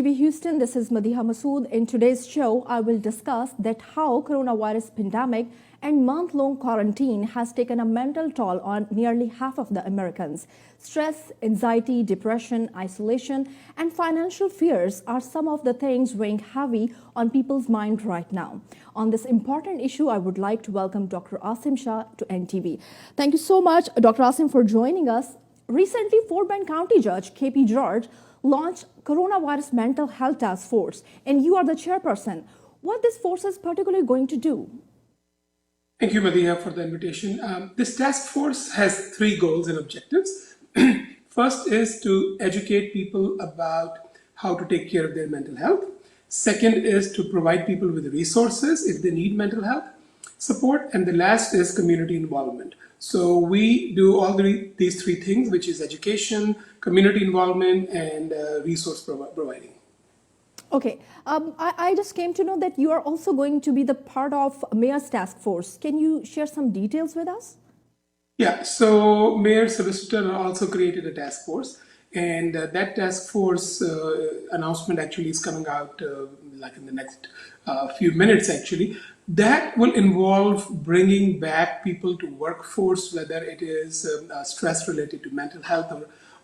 NTV Houston, this is Madiha Masood. In today's show, I will discuss that how coronavirus pandemic and month-long quarantine has taken a mental toll on nearly half of the Americans. Stress, anxiety, depression, isolation, and financial fears are some of the things weighing heavy on people's mind right now. On this important issue, I would like to welcome Dr. Asim Shah to NTV. Thank you so much, Dr. Asim, for joining us. Recently, Fort Bend County Judge KP George launched Coronavirus Mental Health Task Force, and you are the chairperson. What this force is particularly going to do? Thank you, Madiha, for the invitation. This task force has three goals and objectives. First is to educate people about how to take care of their mental health. Second is to provide people with resources if they need mental health support. And the last is community involvement. So we do all these three things, which is education, community involvement, and resource providing. Okay, I just came to know that you are also going to be the part of Mayor's task force. Can you share some details with us? Yeah, so Mayor Solicitor also created a task force, and that task force announcement actually is coming out like in the next few minutes actually. That will involve bringing back people to workforce, whether it is stress related to mental health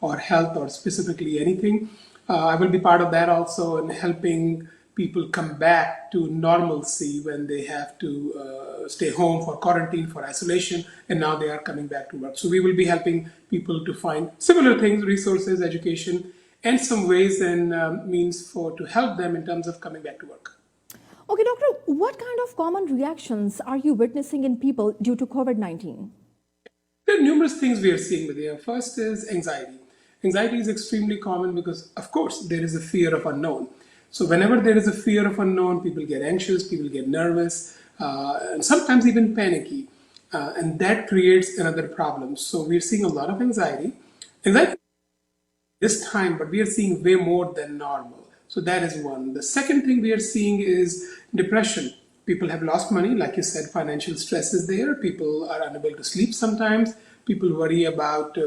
or health or specifically anything. I will be part of that also in helping people come back to normalcy when they have to stay home for quarantine, for isolation, and now they are coming back to work. So we will be helping people to find similar things, resources, education, and some ways and means to help them in terms of coming back to work. Okay, doctor, what kind of common reactions are you witnessing in people due to COVID-19? There are numerous things we are seeing with here. First is anxiety. Anxiety is extremely common because, of course, there is a fear of unknown. So whenever there is a fear of unknown, people get anxious, people get nervous, and sometimes even panicky. And that creates another problem. So we're seeing a lot of anxiety. Anxiety this time, but we are seeing way more than normal. So that is one. The second thing we are seeing is depression. People have lost money, like you said, financial stress is there. People are unable to sleep sometimes. People worry about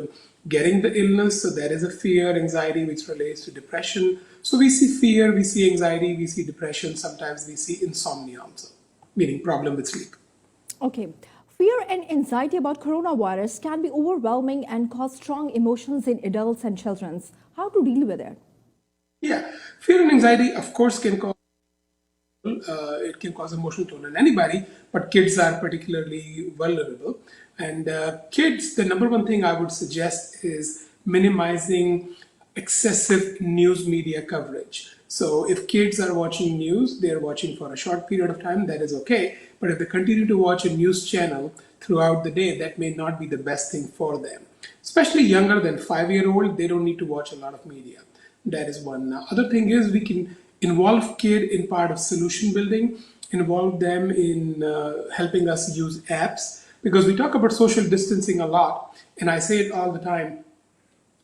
getting the illness. So there is a fear, anxiety, which relates to depression. So we see fear, we see anxiety, we see depression. Sometimes we see insomnia also, meaning problem with sleep. Okay. Fear and anxiety about coronavirus can be overwhelming and cause strong emotions in adults and children. How to deal with it? Yeah, fear and anxiety, of course, can cause it can cause emotional tone in anybody, but kids are particularly vulnerable. And kids, the number one thing I would suggest is minimizing excessive news media coverage. So if kids are watching news, they're watching for a short period of time, that is okay. But if they continue to watch a news channel throughout the day, that may not be the best thing for them. Especially younger than 5-year-old, they don't need to watch a lot of media. That is one. Now, other thing is we can involve kid in part of solution building, involve them in helping us use apps, because we talk about social distancing a lot, and I say it all the time.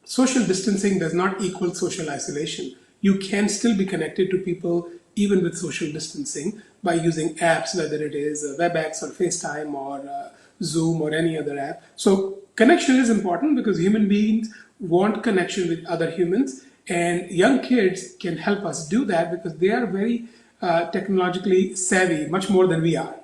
Social distancing does not equal social isolation. You can still be connected to people even with social distancing by using apps, whether it is WebEx or FaceTime or Zoom or any other app. So connection is important because human beings want connection with other humans, and young kids can help us do that because they are very technologically savvy, much more than we are.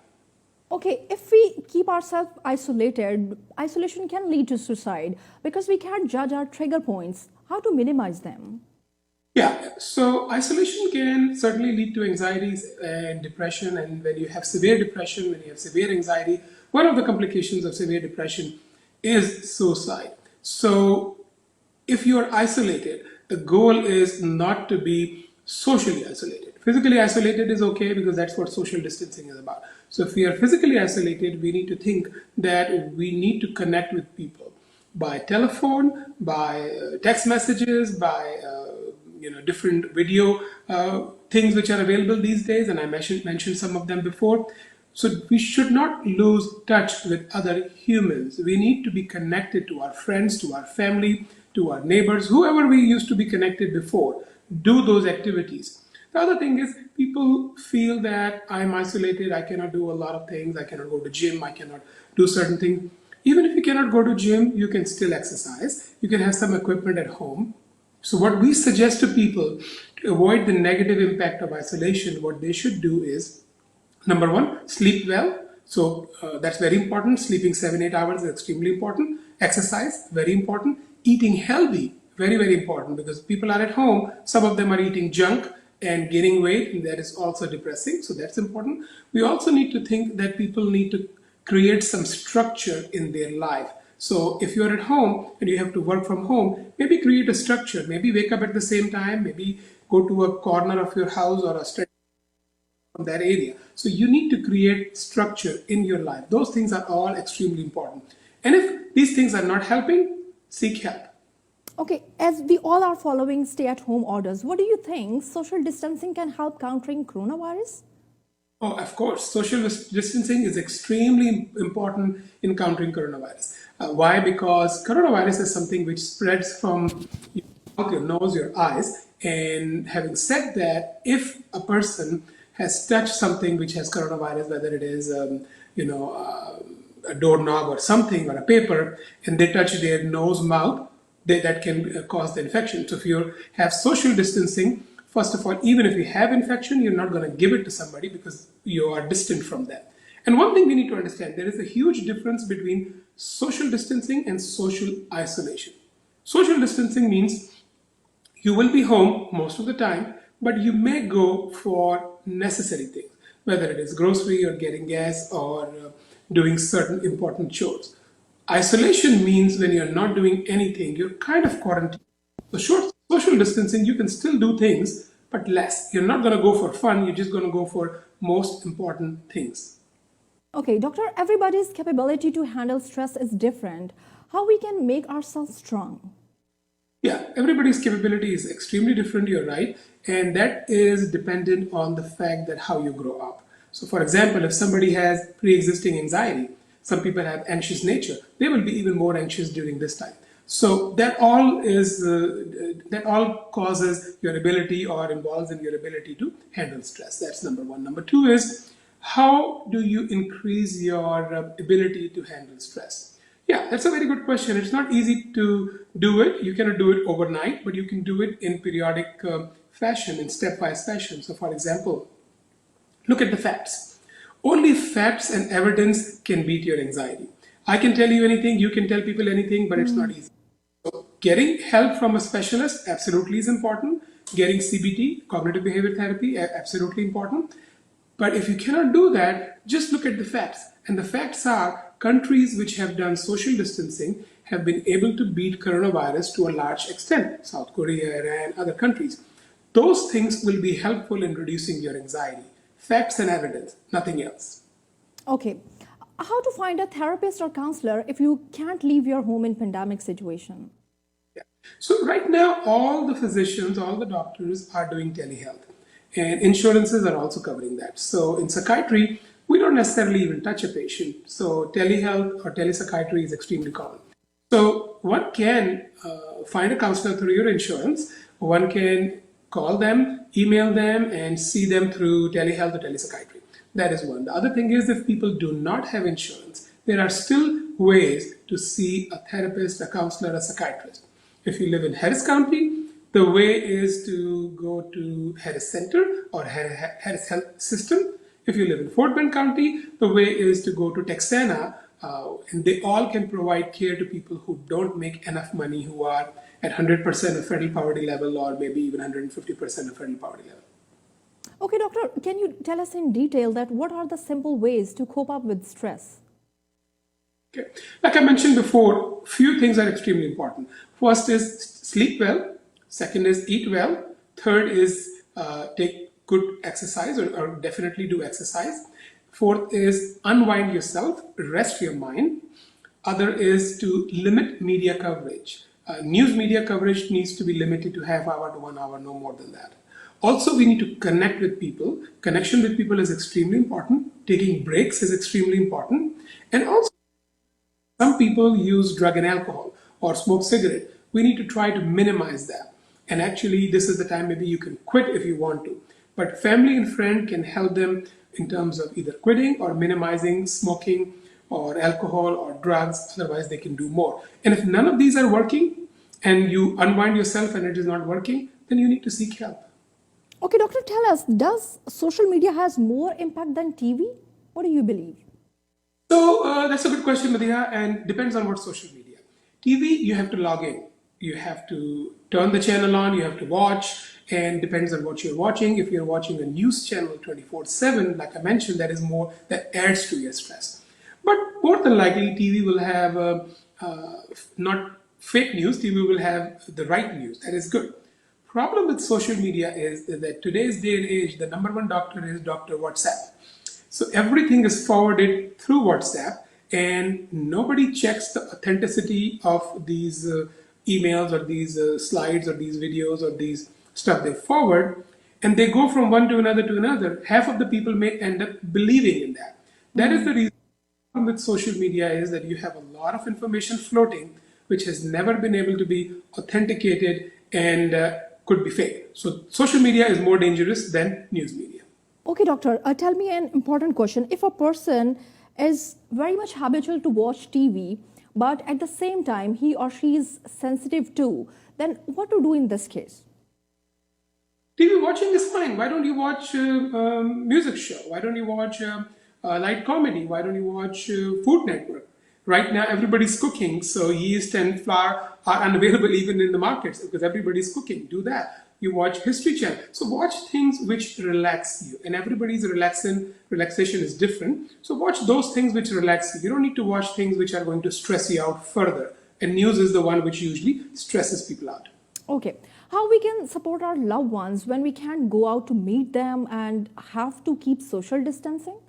Okay, if we keep ourselves isolated, isolation can lead to suicide because we can't judge our trigger points. How to minimize them? Yeah, so isolation can certainly lead to anxieties and depression. And when you have severe depression, when you have severe anxiety, one of the complications of severe depression is suicide. So if you are isolated, the goal is not to be socially isolated. Physically isolated is okay because that's what social distancing is about. So if we are physically isolated, we need to think that we need to connect with people by telephone, by text messages, by different video things which are available these days, and I mentioned some of them before. So we should not lose touch with other humans. We need to be connected to our friends, to our family, to our neighbors, whoever we used to be connected before. Do those activities. The other thing is people feel that I'm isolated, I cannot do a lot of things, I cannot go to gym, I cannot do certain things. Even if you cannot go to gym, you can still exercise. You can have some equipment at home. So, what we suggest to people to avoid the negative impact of isolation, what they should do is number one, sleep well. So, that's very important. Sleeping 7, 8 hours is extremely important. Exercise, very important. Eating healthy, very, very important because people are at home. Some of them are eating junk and gaining weight, and that is also depressing. So, that's important. We also need to think that people need to create some structure in their life. So if you're at home and you have to work from home, maybe create a structure. Maybe wake up at the same time. Maybe go to a corner of your house or a study from that area. So you need to create structure in your life. Those things are all extremely important. And if these things are not helping, seek help. Okay, as we all are following stay at home orders, what do you think social distancing can help countering coronavirus? Oh, of course. Social distancing is extremely important in countering coronavirus. Why? Because coronavirus is something which spreads from your mouth, your nose, your eyes. And having said that, if a person has touched something which has coronavirus, whether it is, a doorknob or something or a paper, and they touch their nose, mouth, that can cause the infection. So if you have social distancing, first of all, even if you have infection, you're not going to give it to somebody because you are distant from them. And one thing we need to understand, there is a huge difference between social distancing and social isolation. Social distancing means you will be home most of the time, but you may go for necessary things, whether it is grocery or getting gas or doing certain important chores. Isolation means when you're not doing anything, you're kind of quarantined. So short social distancing, you can still do things, but less. You're not going to go for fun. You're just going to go for most important things. Okay, doctor, everybody's capability to handle stress is different. How we can make ourselves strong? Yeah, everybody's capability is extremely different, you're right. And that is dependent on the fact that how you grow up. So, for example, if somebody has pre existing anxiety, some people have anxious nature, they will be even more anxious during this time. So, that all causes your ability or involves in your ability to handle stress. That's number one. Number two is how do you increase your ability to handle stress? Yeah, that's a very good question. It's not easy to do it. You cannot do it overnight, but you can do it in periodic fashion, in stepwise fashion. So, for example, look at the facts. Only facts and evidence can beat your anxiety. I can tell you anything, you can tell people anything, but it's not easy. Getting help from a specialist absolutely is important. Getting CBT, cognitive behavior therapy, absolutely important. But if you cannot do that, just look at the facts. And the facts are countries which have done social distancing have been able to beat coronavirus to a large extent. South Korea, Iran, other countries. Those things will be helpful in reducing your anxiety. Facts and evidence, nothing else. Okay, how to find a therapist or counselor if you can't leave your home in pandemic situation? Yeah. So right now, all the physicians, all the doctors are doing telehealth, and insurances are also covering that. So in psychiatry, we don't necessarily even touch a patient. So telehealth or telepsychiatry is extremely common. So one can find a counselor through your insurance. One can call them, email them, and see them through telehealth or telepsychiatry. That is one. The other thing is if people do not have insurance, there are still ways to see a therapist, a counselor, a psychiatrist. If you live in Harris County, the way is to go to Harris Center or Harris Health System. If you live in Fort Bend County, the way is to go to Texana, and they all can provide care to people who don't make enough money, who are at 100% of federal poverty level or maybe even 150% of federal poverty level. Okay, doctor, can you tell us in detail that what are the simple ways to cope up with stress? Okay. Like I mentioned before, few things are extremely important. First is sleep well. Second is eat well. Third is take good exercise or definitely do exercise. Fourth is unwind yourself, rest your mind. Other is to limit media coverage. News media coverage needs to be limited to half hour to 1 hour, no more than that. Also, we need to connect with people. Connection with people is extremely important. Taking breaks is extremely important. And also, some people use drug and alcohol or smoke cigarette. We need to try to minimize that. And actually, this is the time maybe you can quit if you want to. But family and friend can help them in terms of either quitting or minimizing smoking or alcohol or drugs. Otherwise, they can do more. And if none of these are working, and you unwind yourself and it is not working, then you need to seek help. Okay, doctor, tell us, does social media has more impact than TV? What do you believe? So that's a good question, Madhya, and depends on what social media. TV, you have to log in. You have to turn the channel on, you have to watch, and depends on what you're watching. If you're watching a news channel 24/7, like I mentioned, that is more, that adds to your stress. But more than likely, TV will have not fake news, TV will have the right news. That is good. Problem with social media is that today's day and age, the number one doctor is Dr. WhatsApp. So everything is forwarded through WhatsApp, and nobody checks the authenticity of these emails or these slides or these videos or these stuff they forward, and they go from one to another to another. Half of the people may end up believing in that. That is the reason with social media is that you have a lot of information floating which has never been able to be authenticated and could be fake. So social media is more dangerous than news media. Okay, doctor, tell me an important question. If a person is very much habitual to watch TV, but at the same time he or she is sensitive too, then what to do in this case? TV watching is fine. Why don't you watch music show? Why don't you watch light comedy? Why don't you watch Food Network? Right now, everybody's cooking, so yeast and flour are unavailable even in the markets because everybody's cooking. Do that. You watch History Channel. So watch things which relax you, and everybody's relaxation is different. So watch those things which relax you. You don't need to watch things which are going to stress you out further. And news is the one which usually stresses people out. Okay, how we can support our loved ones when we can't go out to meet them and have to keep social distancing?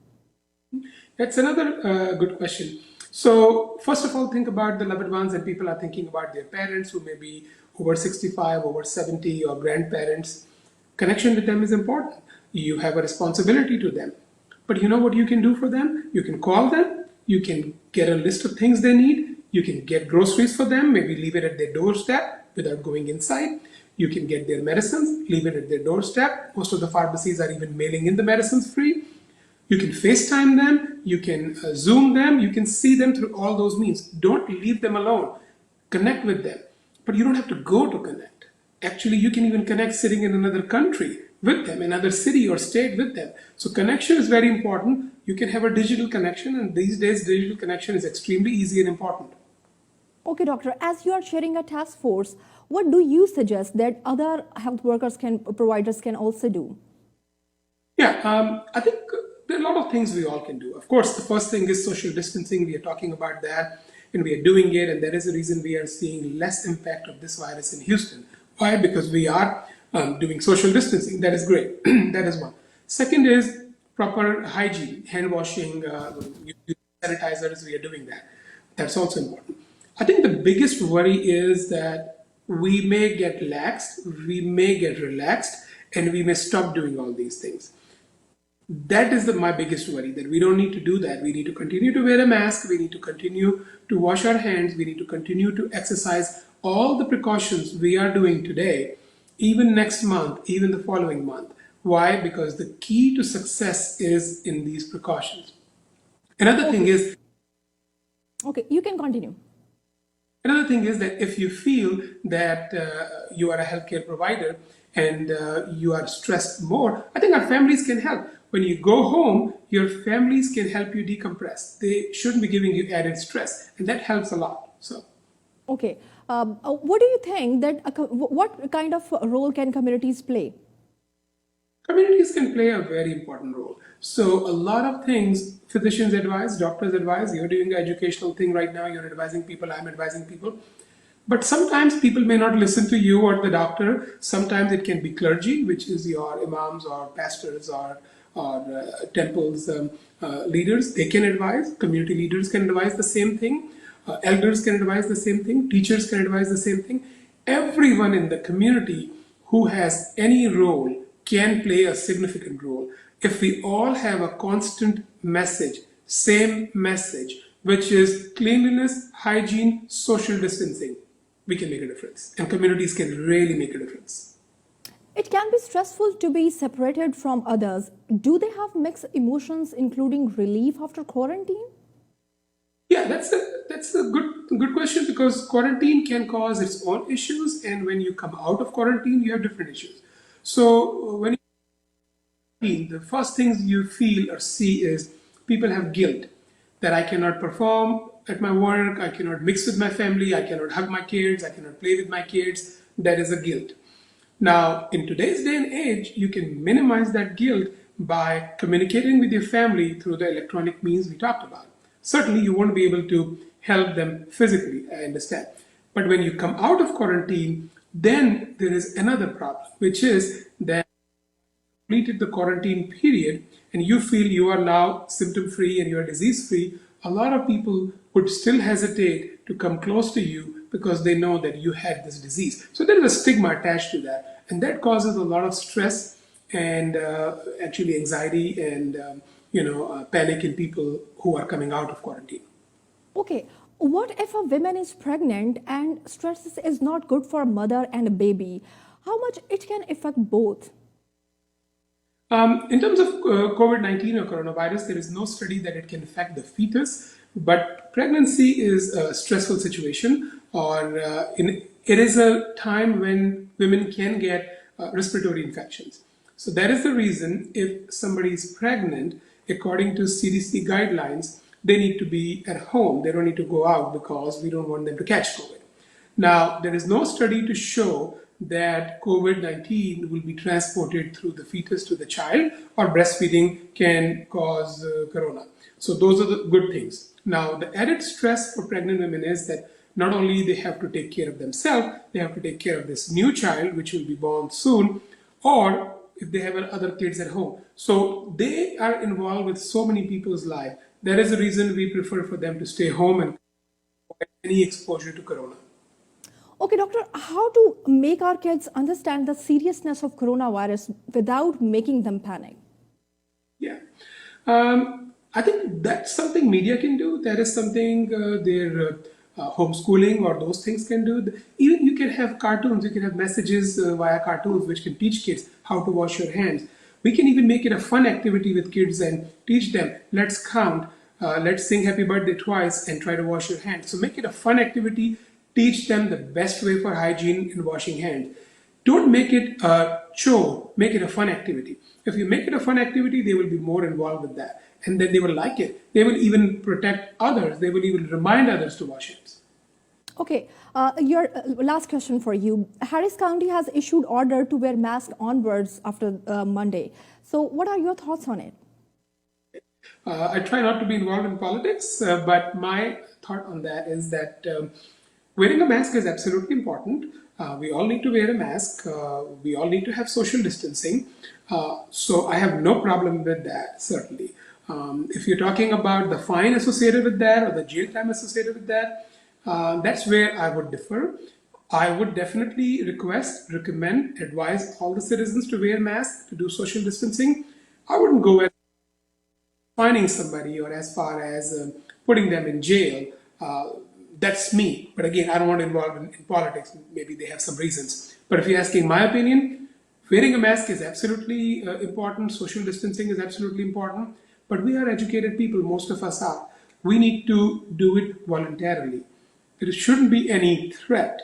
That's another good question. So, first of all, think about the loved ones, and people are thinking about their parents who may be over 65, over 70, or grandparents. Connection with them is important. You have a responsibility to them. But you know what you can do for them? You can call them, you can get a list of things they need, you can get groceries for them, maybe leave it at their doorstep without going inside. You can get their medicines, leave it at their doorstep. Most of the pharmacies are even mailing in the medicines free. You can FaceTime them, you can Zoom them, you can see them through all those means. Don't leave them alone. Connect with them. But you don't have to go to connect. Actually, you can even connect sitting in another country with them, another city or state with them. So connection is very important. You can have a digital connection, and these days digital connection is extremely easy and important. Okay, doctor, as you are sharing a task force, what do you suggest that other health workers can, providers can also do? Yeah, I think there are a lot of things we all can do. Of course, the first thing is social distancing. We are talking about that and we are doing it, and that is the reason we are seeing less impact of this virus in Houston. Why? Because we are doing social distancing. That is great. That is one. Second is proper hygiene, hand washing, sanitizers. We are doing that. That's also important. I think the biggest worry is that we may get laxed, we may get relaxed, and we may stop doing all these things. That is my biggest worry, that we don't need to do that. We need to continue to wear a mask, we need to continue to wash our hands, we need to continue to exercise all the precautions we are doing today, even next month, even the following month. Why? Because the key to success is in these precautions. Another thing is Okay, you can continue. Another thing is that if you feel that you are a healthcare provider and you are stressed more, I think our families can help. When you go home, your families can help you decompress. They shouldn't be giving you added stress, and that helps a lot. So, Okay, what do you think that what kind of role can communities play? communities can play a very important role. So, a lot of things physicians advise, doctors advise. You're doing the educational thing right now. You're advising people. I'm advising people. But sometimes people may not listen to you or the doctor. Sometimes it can be clergy, which is your imams or pastors or temples leaders. They can advise. Community leaders can advise the same thing. Elders can advise the same thing. Teachers can advise the same thing. Everyone in the community who has any role can play a significant role. If we all have a constant message, same message, which is cleanliness, hygiene, social distancing, we can make a difference. And communities can really make a difference. It can be stressful to be separated from others. Do they have mixed emotions, including relief after quarantine? Yeah, that's a good question because quarantine can cause its own issues, and when you come out of quarantine, you have different issues. So when the first things you feel or see is people have guilt that I cannot perform at my work, I cannot mix with my family, I cannot hug my kids, I cannot play with my kids. That is a guilt. Now, in today's day and age, you can minimize that guilt by communicating with your family through the electronic means we talked about. Certainly, you won't be able to help them physically, I understand. But when you come out of quarantine, then there is another problem, which is that completed the quarantine period and you feel you are now symptom free and you are disease free, a lot of people would still hesitate to come close to you because they know that you had this disease. So there is a stigma attached to that, and that causes a lot of stress and actually anxiety and panic in people who are coming out of quarantine. Okay, what if a woman is pregnant and stress is not good for a mother and a baby? How much it can affect both? In terms of COVID 19 or coronavirus, there is no study that it can affect the fetus, but pregnancy is a stressful situation, or it is a time when women can get respiratory infections. So, that is the reason if somebody is pregnant, according to CDC guidelines, they need to be at home. They don't need to go out because we don't want them to catch COVID. Now, there is no study to show that COVID 19 will be transported through the fetus to the child or breastfeeding can cause corona. So, those are the good things. Now, the added stress for pregnant women is that not only they have to take care of themselves, they have to take care of this new child, which will be born soon, or if they have other kids at home. So, they are involved with so many people's life. That is the reason we prefer for them to stay home and avoid any exposure to corona. Okay, doctor, how to make our kids understand the seriousness of coronavirus without making them panic? Yeah. I think that's something media can do. That is something their homeschooling or those things can do. Even you can have cartoons, you can have messages via cartoons which can teach kids how to wash your hands. We can even make it a fun activity with kids and teach them, let's count, let's sing happy birthday twice and try to wash your hands. So make it a fun activity, teach them the best way for hygiene in washing hands. Don't make it a chore, make it a fun activity. If you make it a fun activity, they will be more involved with that. And then they will like it. They will even protect others. They will even remind others to wash hands. Okay, your last question for you. Harris County has issued order to wear mask onwards after Monday. So, what are your thoughts on it? I try not to be involved in politics, but my thought on that is that wearing a mask is absolutely important. We all need to wear a mask. We all need to have social distancing. So I have no problem with that, certainly. If you're talking about the fine associated with that or the jail time associated with that, that's where I would differ. I would definitely request, recommend, advise all the citizens to wear masks, to do social distancing. I wouldn't go as fining somebody or as far as putting them in jail. That's me. But again, I don't want to involve in politics. Maybe they have some reasons. But if you're asking my opinion, wearing a mask is absolutely important. Social distancing is absolutely important. But we are educated people, most of us are. We need to do it voluntarily. There shouldn't be any threat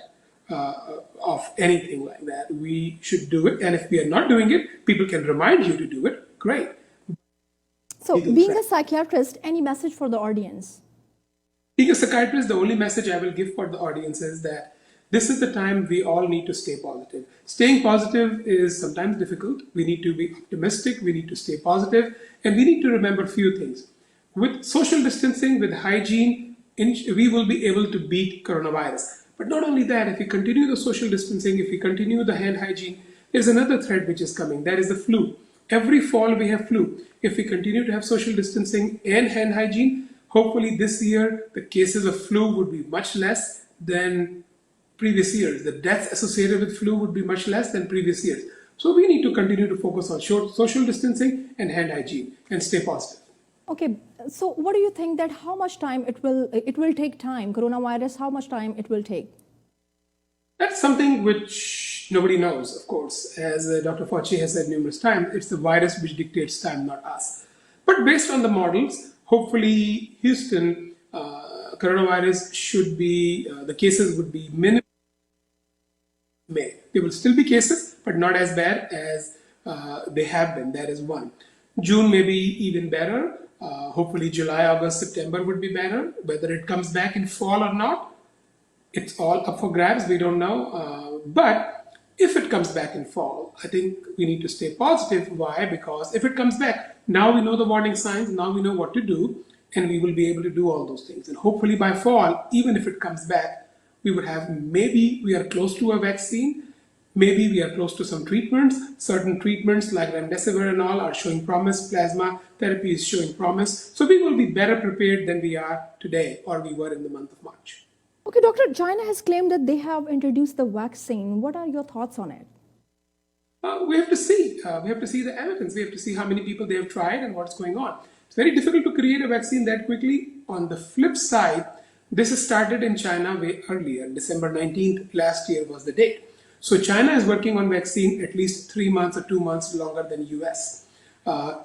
of anything like that. We should do it. And if we are not doing it, people can remind you to do it. Great. So, Legal being threat. a psychiatrist, any message for the audience? Being a psychiatrist, the only message I will give for the audience is that this is the time we all need to stay positive. Staying positive is sometimes difficult. We need to be optimistic, we need to stay positive, and we need to remember a few things. With social distancing, with hygiene, we will be able to beat coronavirus. But not only that, if we continue the social distancing, if we continue the hand hygiene, there's another threat which is coming. That is the flu. Every fall we have flu. If we continue to have social distancing and hand hygiene, hopefully this year the cases of flu would be much less than previous years. The deaths associated with flu would be much less than previous years. So we need to continue to focus on social distancing and hand hygiene and stay positive. Okay, so what do you think that how much time it will take time coronavirus how much time it will take? That's something which nobody knows, of course. As Dr. Fauci has said numerous times, it's the virus which dictates time, not us. But based on the models, hopefully Houston coronavirus should be, the cases would be minimal. May. There will still be cases, but not as bad as they have been. That is one. June may be even better. Hopefully, July, August, September would be better. Whether it comes back in fall or not, it's all up for grabs. We don't know. But if it comes back in fall, I think we need to stay positive. Why? Because if it comes back, now we know the warning signs, now we know what to do, and we will be able to do all those things. And hopefully by fall, even if it comes back, we would have, maybe we are close to a vaccine, maybe we are close to some treatments. Certain treatments like remdesivir and all are showing promise, plasma therapy is showing promise. So we will be better prepared than we are today or we were in the month of March. Okay, Doctor, China has claimed that they have introduced the vaccine. What are your thoughts on it? We have to see. We have to see the evidence. We have to see how many people they have tried and what's going on. It's very difficult to create a vaccine that quickly. On the flip side, this has started in China way earlier. December 19th last year was the date. So China is working on vaccine at least 3 months or 2 months longer than US.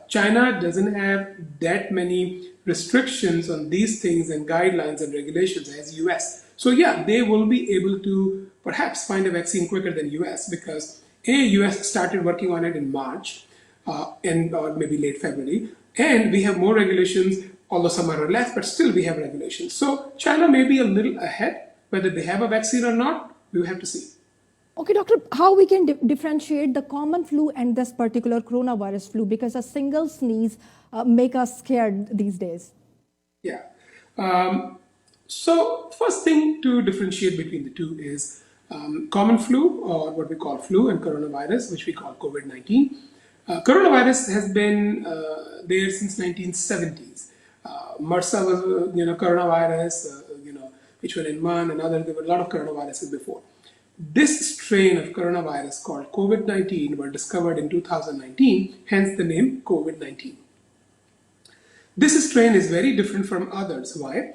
China doesn't have that many restrictions on these things and guidelines and regulations as US. So yeah, they will be able to perhaps find a vaccine quicker than US because US started working on it in March or maybe late February, and we have more regulations, although some are less, but still we have regulations. So China may be a little ahead. Whether they have a vaccine or not, we will have to see. Okay, doctor, how we can differentiate the common flu and this particular coronavirus flu, because a single sneeze make us scared these days? Yeah. So first thing to differentiate between the two is common flu, or what we call flu, and coronavirus, which we call COVID-19. Coronavirus has been there since 1970s. MRSA was, coronavirus, H1N1 and other. There were a lot of coronaviruses before. This strain of coronavirus called COVID-19 were discovered in 2019, hence the name COVID-19. This strain is very different from others. Why?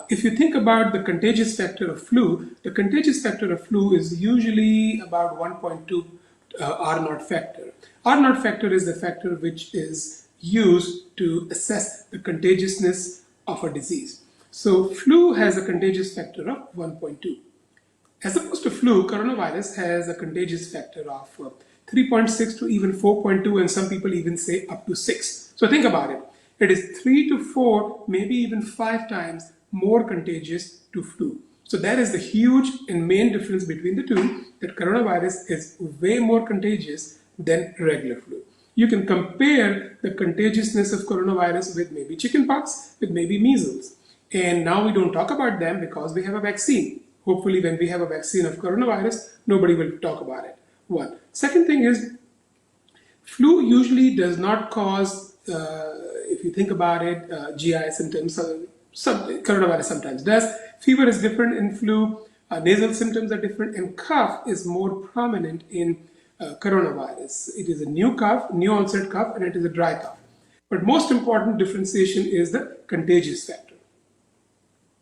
If you think about the contagious factor of flu, the contagious factor of flu is usually about 1.2 R0 factor. R0 factor is the factor which is used to assess the contagiousness of a disease. So flu has a contagious factor of 1.2. As opposed to flu, coronavirus has a contagious factor of 3.6 to even 4.2, and some people even say up to 6. So think about it. It is 3 to 4, maybe even 5 times more contagious to flu. So that is the huge and main difference between the two, that coronavirus is way more contagious than regular flu. You can compare the contagiousness of coronavirus with maybe chickenpox, with maybe measles. And now we don't talk about them because we have a vaccine. Hopefully when we have a vaccine of coronavirus, nobody will talk about it. One. Second thing is, flu usually does not cause, if you think about it, GI symptoms. Coronavirus sometimes does. Fever is different in flu, nasal symptoms are different, and cough is more prominent in coronavirus. It is a new cough, new onset cough, and it is a dry cough. But most important differentiation is the contagious factor.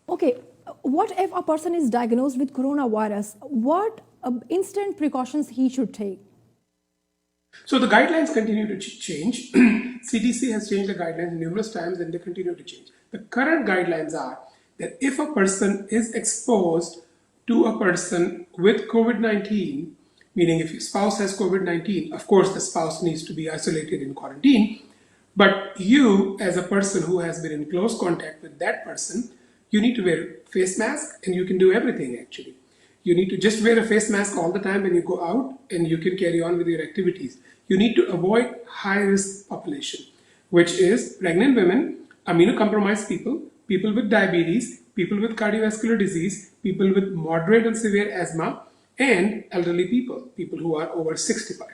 Okay, what if a person is diagnosed with coronavirus? What instant precautions he should take? So the guidelines continue to change. CDC has changed the guidelines numerous times and they continue to change. The current guidelines are that if a person is exposed to a person with COVID-19, meaning if your spouse has COVID-19, of course the spouse needs to be isolated in quarantine, but you as a person who has been in close contact with that person, you need to wear a face mask, and you can do everything actually. You need to just wear a face mask all the time when you go out, and you can carry on with your activities. You need to avoid high-risk population, which is pregnant women, immunocompromised people, people with diabetes, people with cardiovascular disease, people with moderate and severe asthma, and elderly people, people who are over 65.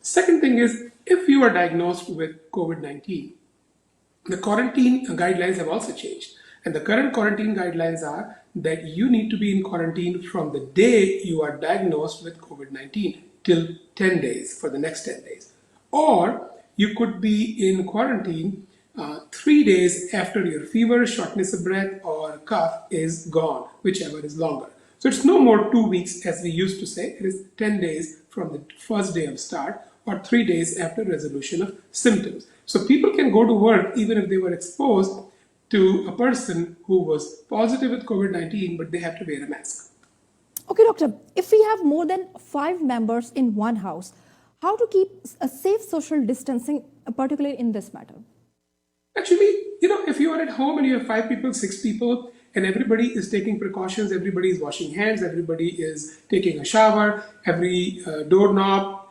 Second thing is, if you are diagnosed with COVID-19, the quarantine guidelines have also changed. And the current quarantine guidelines are that you need to be in quarantine from the day you are diagnosed with COVID-19 till 10 days, for the next 10 days. Or you could be in quarantine 3 days after your fever, shortness of breath, or cough is gone, whichever is longer. So it's no more 2 weeks as we used to say. It is 10 days from the first day of start, or 3 days after resolution of symptoms. So people can go to work even if they were exposed to a person who was positive with COVID-19, but they have to wear a mask. Okay, doctor, if we have more than 5 members in one house, how to keep a safe social distancing, particularly in this matter? Actually, if you are at home and you have 5 people, 6 people, and everybody is taking precautions, everybody is washing hands, everybody is taking a shower, every doorknob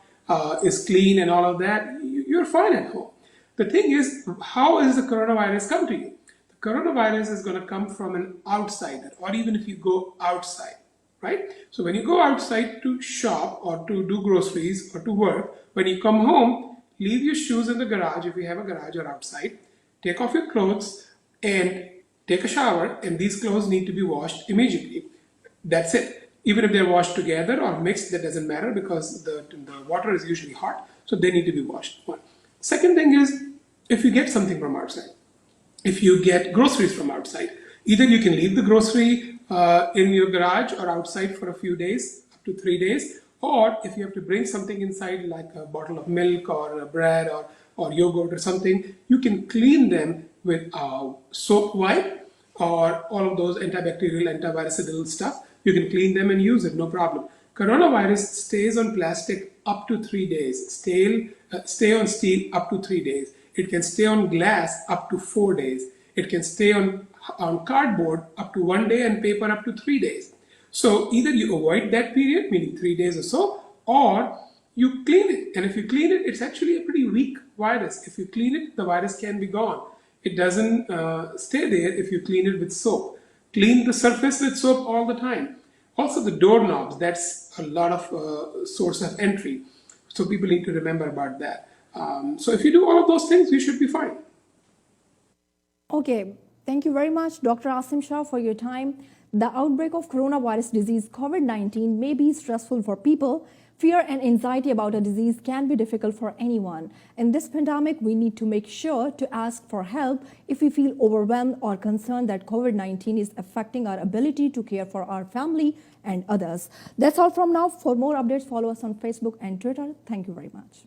is clean and all of that, you're fine at home. The thing is, how is the coronavirus come to you? The coronavirus is going to come from an outsider, or even if you go outside, right? So when you go outside to shop or to do groceries or to work, when you come home, leave your shoes in the garage if you have a garage or outside. Take off your clothes and take a shower, and these clothes need to be washed immediately. That's it. Even if they're washed together or mixed, that doesn't matter because the water is usually hot, so they need to be washed. One. Second thing is, if you get something from outside, if you get groceries from outside, either you can leave the grocery in your garage or outside for a few days, up to 3 days, or if you have to bring something inside like a bottle of milk or bread or yogurt or something, you can clean them with a soap wipe or all of those antibacterial, antivirucidal stuff. You can clean them and use it, no problem. Coronavirus stays on plastic up to 3 days, stay on steel up to 3 days. It can stay on glass up to 4 days. It can stay on cardboard up to 1 day and paper up to 3 days. So either you avoid that period, meaning 3 days or so, or you clean it. And if you clean it, it's actually a pretty weak virus. If you clean it, the virus can be gone. It doesn't stay there if you clean it with soap. Clean the surface with soap all the time. Also the doorknobs, that's a lot of source of entry. So people need to remember about that. So if you do all of those things, you should be fine. Okay, thank you very much, Dr. Asim Shah, for your time. The outbreak of coronavirus disease COVID-19 may be stressful for people. Fear and anxiety about a disease can be difficult for anyone. In this pandemic, we need to make sure to ask for help if we feel overwhelmed or concerned that COVID-19 is affecting our ability to care for our family and others. That's all from now. For more updates, follow us on Facebook and Twitter. Thank you very much.